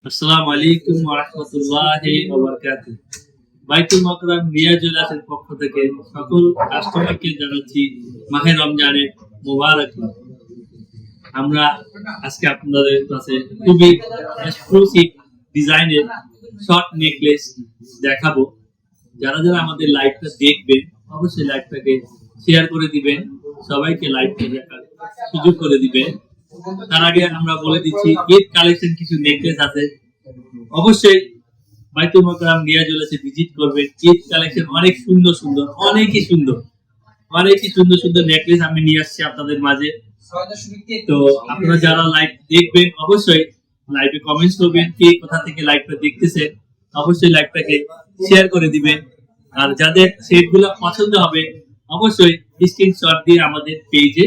আসসালামু আলাইকুম ওয়া রাহমাতুল্লাহি ওয়া বারাকাতুহু। বাইতুল মোকাররম মিয়া জুয়েলার্সের পক্ষ থেকে সকল কাস্টমারকে জানাচ্ছি মাহে রমজানের মোবারকবাদ। আমরা আজকে আপনাদের কাছে খুবই এক্সক্লুসিভ ডিজাইনের শর্ট নেকলেস দেখাবো। যারা যারা আমাদের লাইভটা দেখবেন অবশ্যই লাইভটাকে শেয়ার করে দিবেন, সবাইকে লাইভটা দেখার সুযোগ করে দিবেন। তার আগে আমরা বলে দিচ্ছি ঈদ কালেকশন কিছু নেকলেস আছে, অবশ্যই বাইতুল মোকাররম মিয়া জুয়েলার্সে ভিজিট করবেন। ঈদ কালেকশন অনেক সুন্দর সুন্দর, অনেকই সুন্দর নেকলেস আমি নিয়ে আসছি আপনাদের মাঝে। তো আপনারা যারা লাইভ দেখবেন অবশ্যই লাইভে কমেন্টস করবেন, কে কোথা থেকে লাইভটা দেখতেছেন, অবশ্যই লাইভটাকে শেয়ার করে দিবেন। আর যাদের সেটগুলো পছন্দ হবে অবশ্যই স্ক্রিনশট দিয়ে আমাদের পেজে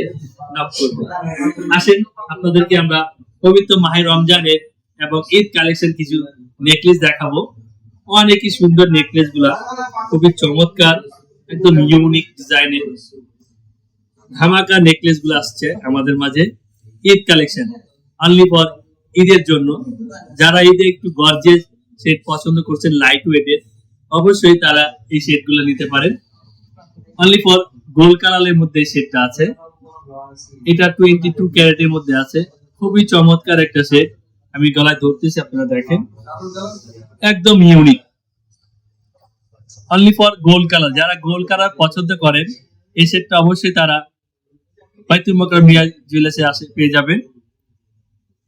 নক করবেন। আসেন আপনাদেরকে আমরা পবিত্র মাহে রমজানের এবং ঈদ কালেকশন কিছু নেকলেস দেখাবো। অনেকই সুন্দর নেকলেস গুলা, খুবই চমৎকার, একদম ইউনিক ডিজাইনের ধামাকা নেকলেস গুলো আসছে আমাদের মাঝে। ঈদ কালেকশন অনলি ফর ঈদের জন্য। যারা ঈদে একটু গর্জিয়াস সেট পছন্দ করছেন লাইট ওয়েটের, অবশ্যই তারা এই সেট গুলো নিতে পারেন। অনলি ফর গোল্ড কালারের মধ্যে সেটটা আছে, এটা 22 ক্যারেটের মধ্যে আছে। খুবই চমৎকার একটা সেট, আমি গলায় ধরতেছি, আপনারা দেখেন, একদম unique. Only for gold colour, যারা গোল্ড কালার পছন্দ করেন এই সেটটা অবশ্যই তারা বাইতুল মোকাররম মিয়া জুয়েলার্সে আসে পেয়ে যাবেন।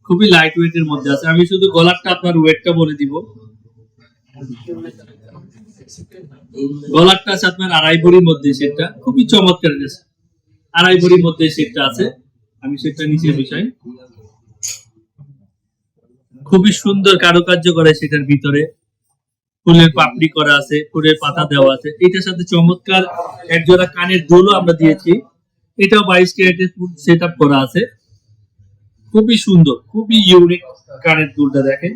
খুবই লাইট ওয়েটের মধ্যে আছে। আমি শুধু গলারটা আপনার ওয়েটটা বলে দিব। গলারটা আছে আপনার 2.5 ভরির মধ্যে, সেটটা খুবই চমৎকার, 2.5 ভরির মধ্যে সেটটা আছে। আমি সেটটা নিচে বিষয় খুবই সুন্দর কারুকার্য করে, সেটার ভিতরে ফুলের পাপড়ি করা আছে, ফুলের পাতা দেওয়া আছে। এটার সাথে চমৎকার এক জোড়া কানের দুলও আমরা দিয়েছি, এটাও 22 ক্যারেটের ফুল সেটআপ করা আছে। খুবই সুন্দর, খুবই ইউনিক কানের দুলটা দেখেন।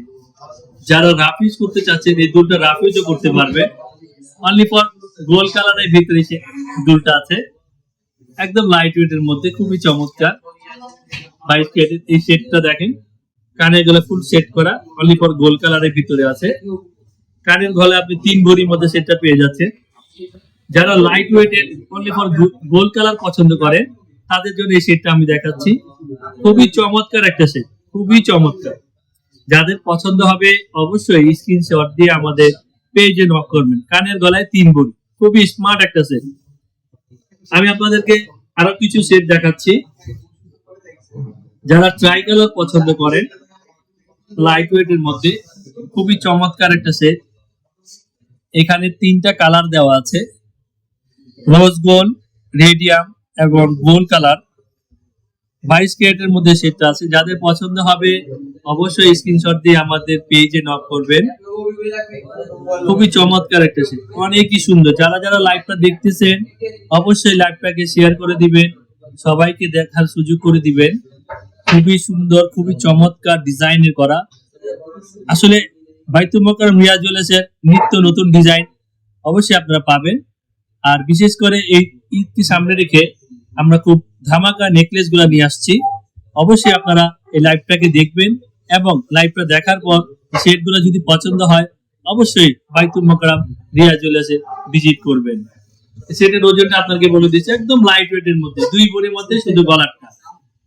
যারা রাফ ইউজ করতে চাচ্ছেন এই দুলটা রাফ ইউজও করতে পারবে। অনলি ফর গোল্ড কালারের ভিতরে সে দুলটা আছে, একদম লাইট ওয়েটের মধ্যে, খুবই চমৎকার 22 ক্যারেটের এই সেটটা দেখেন। কানের গলা ফুল সেট করা, অনলি ফর গোল্ড কালারের ভিতরে আছে। কানের গলা আপনি 3 ভরির মধ্যে সেটটা পেয়ে যাচ্ছেন। যারা লাইট ওয়েটের অনলি ফর গোল্ড কালার পছন্দ করেন তাদের জন্য এই সেটটা আমি দেখাচ্ছি। খুবই চমৎকার একটা সেট, খুবই চমৎকার। যাদের পছন্দ হবে অবশ্যই স্ক্রিনশট দিয়ে আমাদের পেজে নক করবেন। কানের গলায় 3 ভরি, খুবই স্মার্ট একটা সেট। আমি আপনাদেরকে আরো কিছু সেট দেখাচ্ছি। যারা ট্রাই কালার পছন্দ করেন লাইট ওয়েটের মধ্যে, খুবই চমৎকার একটা সেট। এখানে 3টা কালার দেওয়া আছে, রোজ গোল্ড, রেডিয়াম এবং গোল্ড কালার। 22 ক্যারেটের মধ্যে সেটটা আছে। যাদের পছন্দ হবে অবশ্যই স্ক্রিনশট দিয়ে আমাদের পেজে নক করবেন। খুবই চমৎকার একটা সেট, অনেকই সুন্দর। যারা যারা লাইভটা দেখতেছেন অবশ্যই লাইভটাকে শেয়ার করে দিবেন, সবাইকে দেখার সুযোগ করে দিবেন। খুবই সুন্দর, খুবই চমৎকার ডিজাইনের করা। আসলে বাইতুল মোকাররম মিয়া জুয়েলার্সের নিত্য নতুন ডিজাইন অবশ্যই আপনারা পাবেন। আর বিশেষ করে এই ঈদকে সামনে রেখে আমরা খুব ধামাকা নেকলেস গুলা নিয়ে আসছি। অবশ্যই আপনারা এই লাইভটাকে দেখবেন এবং লাইভটা দেখার পর সেট গুলো যদি পছন্দ হয় অবশ্যই বাইতুল মোকাররম মিয়া জুয়েলার্সে ভিজিট করবেন। সেটের ওজনটা আপনাকে বলে দিচ্ছি, একদম লাইট ওয়েটের মধ্যে, 2 ভরির মধ্যে শুধু গলারটা।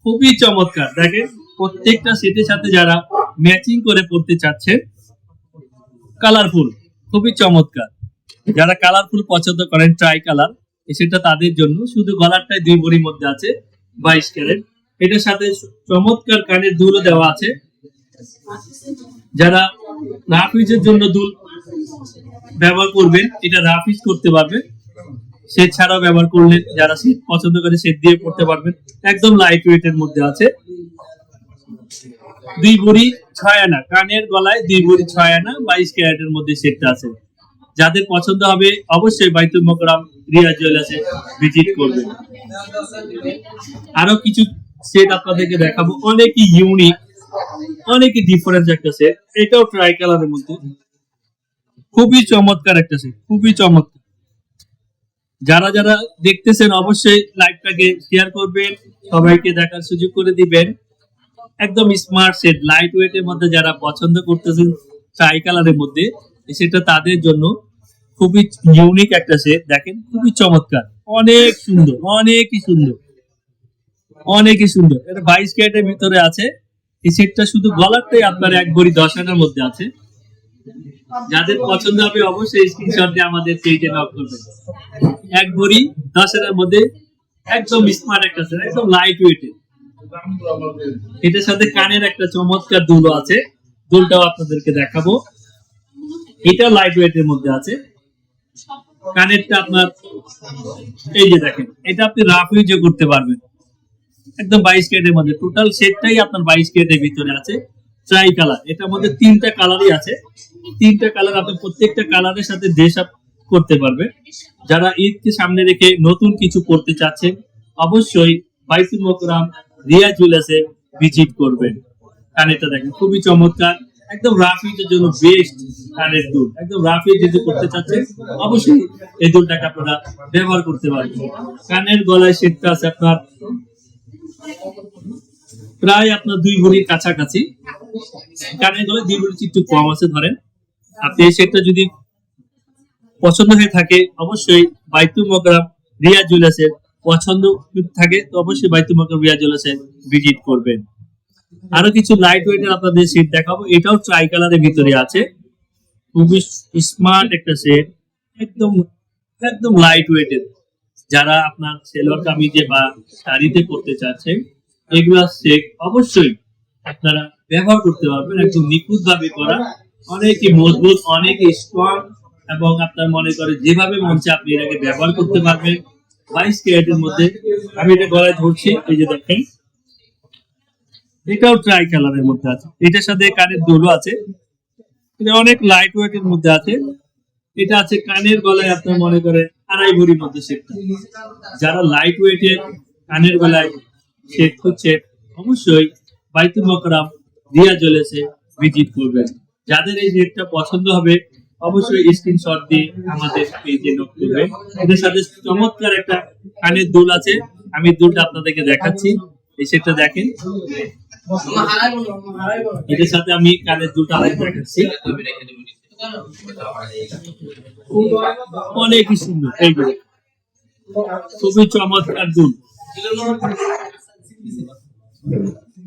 খুবই চমৎকার দেখেন। প্রত্যেকটা সেটের সাথে যারা ম্যাচিং করে পড়তে চাচ্ছেন, কালারফুল, খুবই চমৎকার। যারা কালারফুল পছন্দ করেন ট্রাই কালার, সেটা তাদের জন্য। শুধু গলারটাই 2 ভরির মধ্যে আছে, 22 ক্যারেট। এটার সাথে চমৎকার কানের দুলও দেওয়া আছে। যারা রাফ ইউজের জন্য দুল ব্যবহার করবেন এটা রাফ ইউজ করতে পারবেন, সেট ছাড়াও ব্যবহার করলেন। যারা সেট পছন্দ করে সেট দিয়ে পড়তে পারবেন। একদম লাইট ওয়েটের মধ্যে আছে। 2 ভরি 6 আনা কানের গলায়, 2 ভরি 6 আনা 22 ক্যারেটের মধ্যে সেটটা আছে। যাদের পছন্দ হবে অবশ্যই বাইতুল মোকাররম মিয়া জুয়েলার্সে ভিজিট করবেন। আরো কিছু সেট আপনাদেরকে দেখাবো, অনেকই ইউনিক, অনেকই ডিফারেন্স একটা সেট। এটাও ট্রাই কালারের মধ্যে, খুবই চমৎকার একটা সেট, খুবই চমৎকার। যারা যারা দেখতেছেন অবশ্যই লাইভটাকে শেয়ার করবেন, সবাইকে দেখার সুযোগ করে দিবেন। একদম স্মার্ট সেট, লাইট ওয়েট এর মধ্যে যারা পছন্দ করতেছেন ট্রাই কালারের মধ্যে, সেটা তাদের জন্য খুবই ইউনিক একটা সেট। দেখেন খুবই চমৎকার, অনেক সুন্দর, অনেকই সুন্দর, অনেকই সুন্দর। এটা 22 ক্যারেটের ভিতরে আছে। এই সেটটা শুধু গলারটাই আপনার 1 ভরি 10 আনার মধ্যে আছে। যাদের পছন্দ হবে অবশ্যই স্ক্রিনশট দিয়ে আমাদের পেজে নক করবেন। 1 ভরি 10 আনার মধ্যে একদম স্মার্ট একটা সেট, একদম লাইট ওয়েটের। এটার সাথে কানের একটা চমৎকার দুল আছে, দুলটাও আপনাদেরকে দেখাবো। এটা লাইট ওয়েটের মধ্যে আছে। কানেরটা আপনার এই যে দেখেন, এটা আপনি রাফ ইউজও করতে পারবেন। একদম 22 ক্যারেটের মধ্যে, টোটাল সেটটাই আপনার 22 ক্যারেটের ভিতরে আছে। ট্রাই কালার, এটার মধ্যে 3টা কালারই আছে। 3টা কালার আপনি প্রত্যেকটা কালারের সাথে ড্রেস আপ করতে পারবেন। যারা ঈদকে সামনে রেখে নতুন কিছু করতে চাচ্ছেন অবশ্যই বাইতুল মোকাররম রিয়া জুয়েলার্সে ভিজিট করবেন। কানেরটা দেখেন খুবই চমৎকার, একদম রাফ ইউজের জন্য বেস্ট কানের দুল। একদম রাফ ইউজ যদি করতে চাচ্ছেন অবশ্যই এই দুলটাকে আপনারা ব্যবহার করতে পারবেন। কানের গলায় সেটটা আছে আপনার প্রায় আপনার 2 ভরির কাছাকাছি। কানের গলায় 2 ভরির একটু কম আছে ধরেন। আপনি এই সেটটা যদি পছন্দ হয়ে থাকে অবশ্যই বাইতুল মোকাররম রিয়া জুয়েলার্সের পছন্দ থাকে তো অবশ্যই বাইতুল মোকাররম রিয়া জুয়েলার্সে ভিজিট করবেন। আরো কিছু লাইট ওয়েটের আপনাদের সেট দেখাবো। এটাও ট্রাই কালারের ভিতরে আছে, খুবই স্মার্ট একটা সেট, একদম একদম লাইট ওয়েটের। যারা আপনার সেলোয়ার কামিজে বা শাড়িতে পড়তে চাচ্ছেন এগুলা সেট অবশ্যই আপনারা ব্যবহার করতে পারবেন। একদম নিখুঁত ভাবে করা, অনেকই মজবুত, অনেকই স্ট্রং, এবং আপনার মনে করে যেভাবে মঞ্চে আপনি এটাকে ব্যবহার করতে পারবেন। 22 ক্যারেটের মধ্যে আমি এটা গলায় ধরছি, এই যে দেখেন এটাও ট্রাই কালারের মধ্যে আছে। এটার সাথে কানের দুলও আছে, এটা অনেক লাইট ওয়েটের মধ্যে আছে। এটা আছে কানের গলায় আপনার মনে করে 2.5 ভরির মধ্যে সেটটা। যারা লাইট ওয়েটের কানের গলায় সেট হচ্ছে অবশ্যই বাইতুল মোকাররম রিয়া জুয়েলার্সে ভিজিট করবেন। যাদের এই সেটটা পছন্দ হবে অবশ্যই স্ক্রিনশট দিয়ে আমাদের পেজে নক করবেন। এটার সাথে চমৎকার একটা কানের দুল আছে, আমি দুলটা আপনাদেরকে দেখাচ্ছি। এই সেটটা দেখেন, এটার সাথে আমি কানের দুলটা দেখাচ্ছি, অনেকই সুন্দর। এইগুলো খুবই চমৎকার দুল,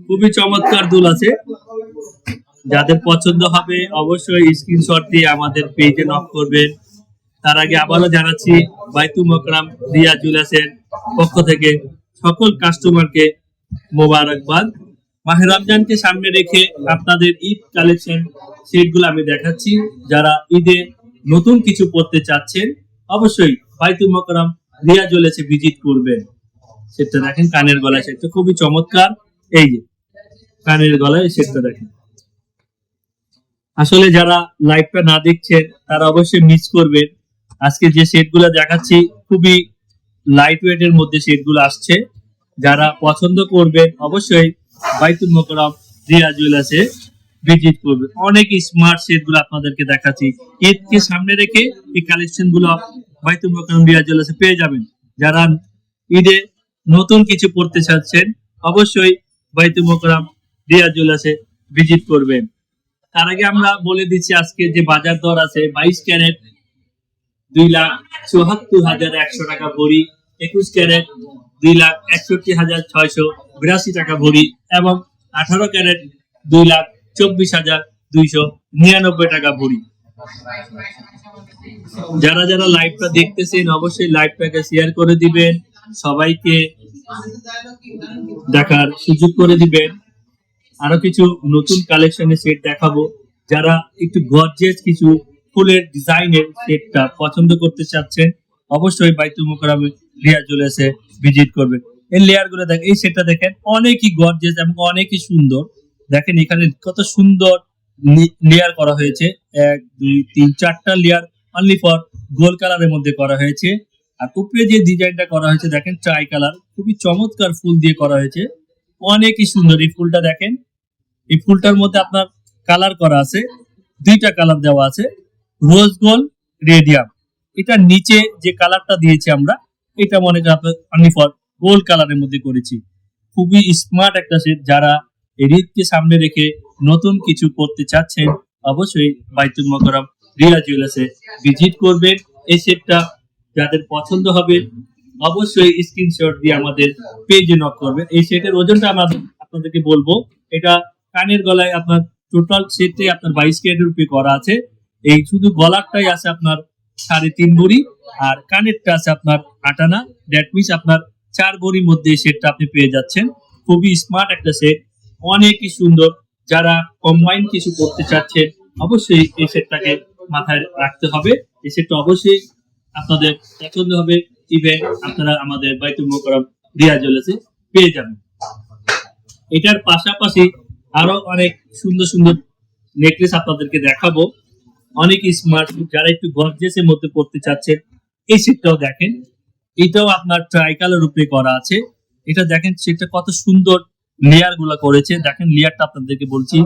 খুবই চমৎকার দুল আছে। যাদের পছন্দ হবে অবশ্যই স্ক্রিনশট দিয়ে আমাদের পেজে নক করবেন। তার আগে আবারও জানাচ্ছি বাইতুল মোকাররম রিয়া জুয়েলার্সের পক্ষ থেকে সকল কাস্টমারকে মোবারকবাদ। মাহে রমজানকে সামনে রেখে আপনাদের ঈদ কালেকশন সেটগুলো আমি দেখাচ্ছি। যারা ঈদে নতুন কিছু পড়তে চাচ্ছেন অবশ্যই বাইতুল মোকাররম রিয়া জুয়েলার্সে ভিজিট করবেন। সেটটা দেখেন কানের গলায়, সেটটা খুবই চমৎকার। এই যে কানের গলায় সেটটা দেখেন। আসলে যারা লাইভটা না দেখছেন তারা অবশ্যই মিস করবেন। আজকে যে সেটগুলো দেখাচ্ছি খুবই লাইট ওয়েটের মধ্যে সেটগুলো আসছে। যারা পছন্দ করবেন অবশ্যই বাইতুল মোকাররম রিয়া জুয়েলার্সে ভিজিট করবেন। অনেক স্মার্ট সেটগুলো আপনাদেরকে দেখাচ্ছি। ঈদকে সামনে রেখে এই কালেকশন গুলো বাইতুল মোকাররম রিয়া জুয়েলার্সে পেয়ে যাবেন। যারা ঈদে নতুন কিছু পড়তে চাচ্ছেন অবশ্যই বাইতুল মোকাররম রিয়া জুয়েলার্সে ভিজিট করবেন। তার আগে আমরা বলে দিচ্ছি আজকে যে বাজার দর আছে 22 ক্যারেট 2,74,100 টাকা ভরি, 21 ক্যারেট 2,61,682 টাকা ভরি এবং 18 ক্যারেট 2,24,299 টাকা ভরি। যারা যারা লাইভটা দেখতেছেন অবশ্যই লাইভটাকে শেয়ার করে দিবেন, সবাইকে দেখার সুযোগ করে দিবেন। আরো কিছু নতুন কালেকশনের সেট দেখাবো। যারা একটু গর্জিয়াস কিছু ফুলের ডিজাইনের সেটটা পছন্দ করতে চাচ্ছেন অবশ্যই বাইতুল মোকাররম রিয়া জুয়েলার্সে ভিজিট করবেন। এই লেয়ার গুলো দেখেন, এই সেটটা দেখেন অনেকই গর্জিয়াস এবং অনেকই সুন্দর। দেখেন এখানে কত সুন্দর লেয়ার করা হয়েছে, 1 2 3 4টা লেয়ার অনলি ফর গোল্ড কালারের মধ্যে করা হয়েছে। আর উপরে যে ডিজাইনটা করা হয়েছে দেখেন ট্রাই কালার, খুবই চমৎকার ফুল দিয়ে করা হয়েছে, অনেকই সুন্দর। এই ফুলটা দেখেন, এই ফুলটার মধ্যে আপনার কালার করা আছে, 2টা কালার দেওয়া আছে, রোজ গোল্ড, রেডিয়াম। এটার নিচে যে কালারটা দিয়েছি আমরা এটা মনে করেন অনলি ফর গোল্ড কালারের মধ্যে করেছি। খুবই স্মার্ট একটা সেট। যারা এই ঈদকে সামনে রেখে নতুন কিছু করতে চাচ্ছেন, অবশ্যই বাইতুল মোকাররম রিয়া জুয়েলার্সে ভিজিট করবেন। এই সেটটা যাদের পছন্দ হবে অবশ্যই স্ক্রিনশট দিয়ে আমাদের পেজে নক করবেন। এই সেটের ওজনটা আমরা আপনাদেরকে বলবো। এটা কানের গলায় আপনার টোটাল সেটে আপনার 22 ক্যারেটের উপরে করা আছে। এই শুধু গলারটাই আছে আপনার 3.5 ভরি, আর কানেরটা আছে আপনার 8 আনা। দ্যাট মিনস আপনার 4 ভরির মধ্যে এই সেটটা আপনি পেয়ে যাচ্ছেন। খুবই স্মার্ট একটা সেট, অনেকই সুন্দর। যারা কম্বাইন কিছু করতে চাচ্ছেন অবশ্যই এই সেটটাকে মাথায় রাখতে হবে। এই সেটটা অবশ্যই আপনাদের পছন্দ হবে। ইভেন আপনারা আমাদের বাইতুল মোকাররম রিয়া জুয়েলার্সে পেয়ে যাবেন। এটার পাশাপাশি আরো অনেক সুন্দর সুন্দর নেকলেস আপনাদেরকে দেখাবো, অনেক স্মার্ট। যারা একটু গর্জিয়াসের মধ্যে পড়তে চাচ্ছেন এই সেটটাও দেখেন। এটাও আপনার ট্রাই কালার উপরে করা আছে। এটা দেখেন সেটটা কত সুন্দর লেয়ার গুলা করেছে। দেখেন লেয়ারটা আপনাদেরকে বলছি,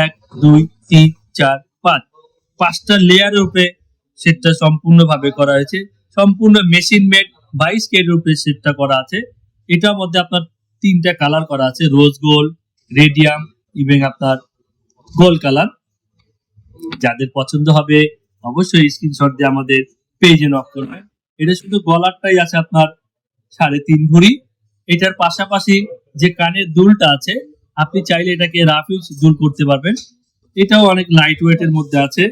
1 2 3 4 5 5টা লেয়ারের উপরে সেটটা সম্পূর্ণভাবে করা হয়েছে। সম্পূর্ণ মেশিন মেড 22 ক্যারেটের উপরে সেটটা করা আছে। এটার মধ্যে আপনার 3টা কালার করা আছে, রোজ গোল্ড, রেডিয়াম এবং আপনার গোল্ড কালার। যাদের পছন্দ হবে অবশ্যই স্ক্রিনশট দিয়ে আমাদের পেজে নক করবেন। এটা শুধু গলারটাই আছে আপনার 3.5 ভরি। এটার পাশাপাশি যে কানের দুলটা আছে আপনি চাইলে এটাকে রাফ ইউজ দুল করতে পারবেন। এটাও অনেক লাইট ওয়েটের মধ্যে আছে।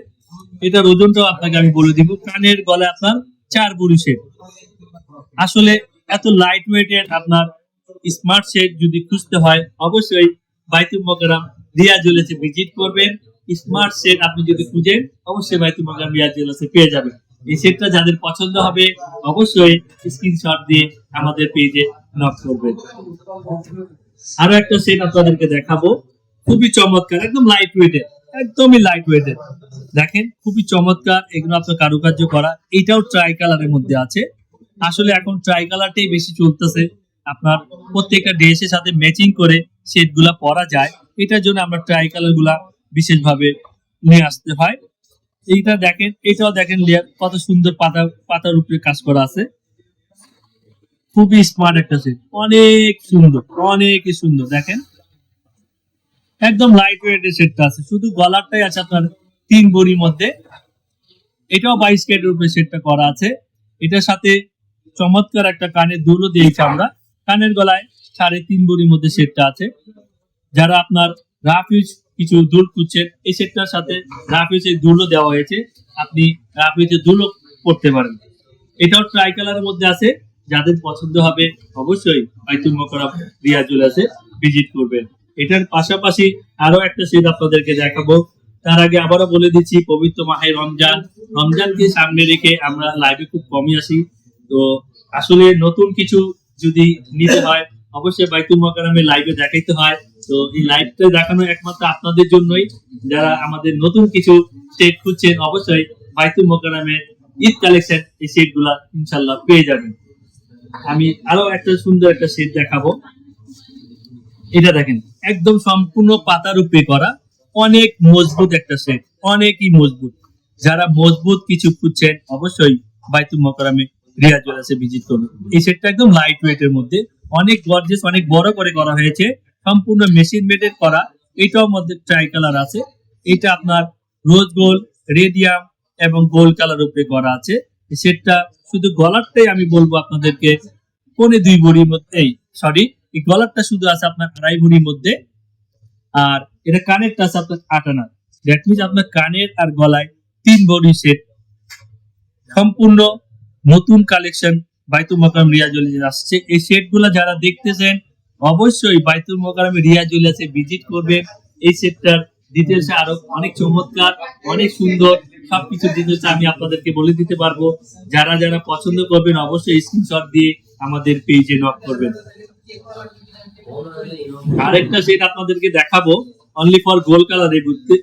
এটার ওজনটাও আপনাকে আমি বলে দিব। কানের গলায় আপনার 4 ভরি সেট। আসলে এত লাইট ওয়েটের আপনার স্মার্ট সেট যদি খুঁজতে হয় অবশ্যই বাইতুল মোকাররম রিয়া জুয়েলার্সে ভিজিট করবেন। স্মার্ট সেট আপনি যদি খুঁজেন অবশ্যই বাইতুল মোকাররম রিয়া জুয়েলার্সে পেয়ে যাবেন। এই সেটটা যাদের পছন্দ হবে অবশ্যই স্ক্রিনশট দিয়ে আমাদের পেজে নক করবেন। আরো একটা সেট আপনাদেরকে দেখাবো, খুবই চমৎকার, একদম লাইট ওয়েটের, একদমই লাইট ওয়েটের। দেখেন খুবই চমৎকার, এগুলো আপনার কারুকার্য করা। এটাও ট্রাই কালারের মধ্যে আছে। আসলে এখন ট্রাই কালারটাই বেশি চলতেছে। আপনার প্রত্যেকটা ড্রেসের সাথে ম্যাচিং করে সেট গুলা পরা যায়, এটার জন্য আমরা ট্রাই কালার গুলা বিশেষভাবে নিয়ে আসতে হয়। এইটা দেখেন, এটাও দেখেন লেয়ার কত সুন্দর, পাতার উপরে কাজ করা আছে। খুবই স্মার্ট একটা সেট, অনেক সুন্দর, অনেকই সুন্দর। দেখেন একদম লাইট ওয়েট এর সেটটা আছে, শুধু গলারটাই আছে আপনার 3 ভরির মধ্যে। এটাও 22 ক্যারেটের উপরে সেটটা করা আছে। এটার সাথে চমৎকার একটা কানের দুলও দিয়েছি আমরা। কানের গলায় 3.5 ভরির মধ্যে সেটটা আছে। যারা আপনার রাফ ইউজ কিছু দুল খুঁজছেন এই সেটটার সাথে রাফ ইউজের দুলও দেওয়া হয়েছে, আপনি রাফ ইউজের দুলও করতে পারেন। এটাও ট্রাই কালারের মধ্যে আছে। যাদের পছন্দ হবে অবশ্যই বাইতুল মোকাররম রিয়া জুয়েলার্সে ভিজিট করবেন। এটার পাশাপাশি আরো একটা সেট আপনাদেরকে দেখাবো। তার আগে আবারও বলে দিচ্ছি, পবিত্র মাহে রমজানকে সামনে রেখে আমরা লাইভে খুব কমই আসি। তো আসলে নতুন কিছু যদি নিতে হয় অবশ্যই বাইতুল মোকাররমে লাইভে দেখাইতে হয়। তো এই লাইভটা দেখানো একমাত্র আপনাদের জন্যই। যারা আমাদের নতুন কিছু সেট খুঁজছেন অবশ্যই বাইতুল মোকাররমে ঈদ কালেকশন এই সেট গুলা ইনশাল্লাহ পেয়ে যাবেন। আমি আরো একটা সুন্দর একটা সেট দেখাবো। এটা দেখেন একদম সম্পূর্ণ পাতার উপরে করা, অনেক মজবুত একটা সেট, অনেকই মজবুত। যারা মজবুত কিছু খুঁজছেন অবশ্যই বাইতুল মোকাররমে রিয়া জুয়েলার্সে ভিজিট করবেন। এই সেটটা একদম লাইট ওয়েট এর মধ্যে, অনেক গর্জিয়াস, অনেক বড় করে করা হয়েছে, সম্পূর্ণ মেশিন মেডেড করা। এটার মধ্যে ট্রাই কালার আছে। এটা আপনার রোজ গোল্ড, রেডিয়াম এবং গোল্ড কালার উপরে করা আছে। এই সেটটা শুধু গলারটাই আমি বলবো আপনাদেরকে 2.25 ভরির মধ্যে, সরি এই গলারটা শুধু আছে আপনার 2.5 ভরির মধ্যে। আর এটা কানেরটা আছে আপনার 8 আনা। দ্যাট মিনস আপনার কানের আর গলায় 3 ভরি সেট। সম্পূর্ণ নতুন কালেকশন বাইতুল মোকাররম রিয়া জুয়েলার্সে আসছে। এই সেট গুলা যারা দেখতেছেন অবশ্যই বাইতুল মোকাররম রিয়া জুয়েলার্সে ভিজিট করবেন। এই সেটটার ডিটেলস আরো অনেক চমৎকার, অনেক সুন্দর, সবকিছু ডিটেলস আমি আপনাদেরকে বলে দিতে পারবো। যারা যারা পছন্দ করবেন অবশ্যই স্ক্রিনশট দিয়ে আমাদের পেজে নক করবেন। আরেকটা সেট আপনাদেরকে দেখাবো, অনলি ফর গোল্ড কালারের মধ্যে।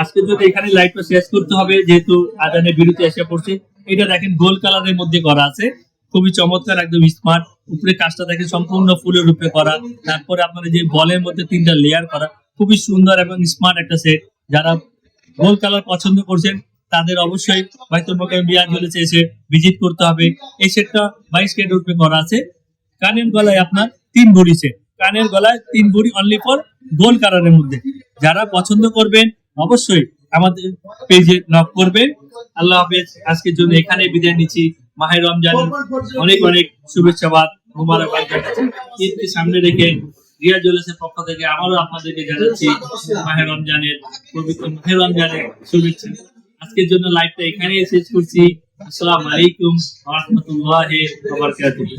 আজকের জন্য এখানে লাইভটা শেষ করতে হবে যেহেতু আজানের বিরতি এসে পড়ছে। এটা দেখেন গোল্ড কালারের মধ্যে করা আছে, খুবই চমৎকার, একদম স্মার্ট। উপরে কাজটা দেখেন সম্পূর্ণ ফুলের উপরে করা। তারপরে আপনার যে বলের মধ্যে 3টা লেয়ার করা, খুবই সুন্দর এবং স্মার্ট একটা সেট। যারা গোল্ড কালার পছন্দ করছেন তাদের অবশ্যই বাইতুল মোকাররম রিয়া জুয়েলার্সে এসে ভিজিট করতে হবে। এই সেটটা 22 ক্যারেটের উপরে করা আছে। কানের গলায় আপনার 3 ভরি সেট, কানের গলায় 3 ভরি অনলি ফর গোল কালারের মধ্যে। যারা পছন্দ করবেন অবশ্যই আমাদের পেজে নক করবেন। আল্লাহ হাফেজ। আজকের জন্য এখানে বিদায় নিচ্ছি। মাহে রমজানের অনেক অনেক শুভেচ্ছাবাদ, মোবারকবাদ জানাচ্ছি। ঈদকে সামনে রেখে রিয়া জুয়েলার্সের পক্ষ থেকে আবারও আপনাদেরকে জানাচ্ছি মাহে রমজানের পবিত্র মাহে রমজানের শুভেচ্ছা। আজকের জন্য লাইভটা এখানেই শেষ করছি। আসসালামু আলাইকুম ওয়া রাহমাতুল্লাহি ওয়া বারাকাতুহু।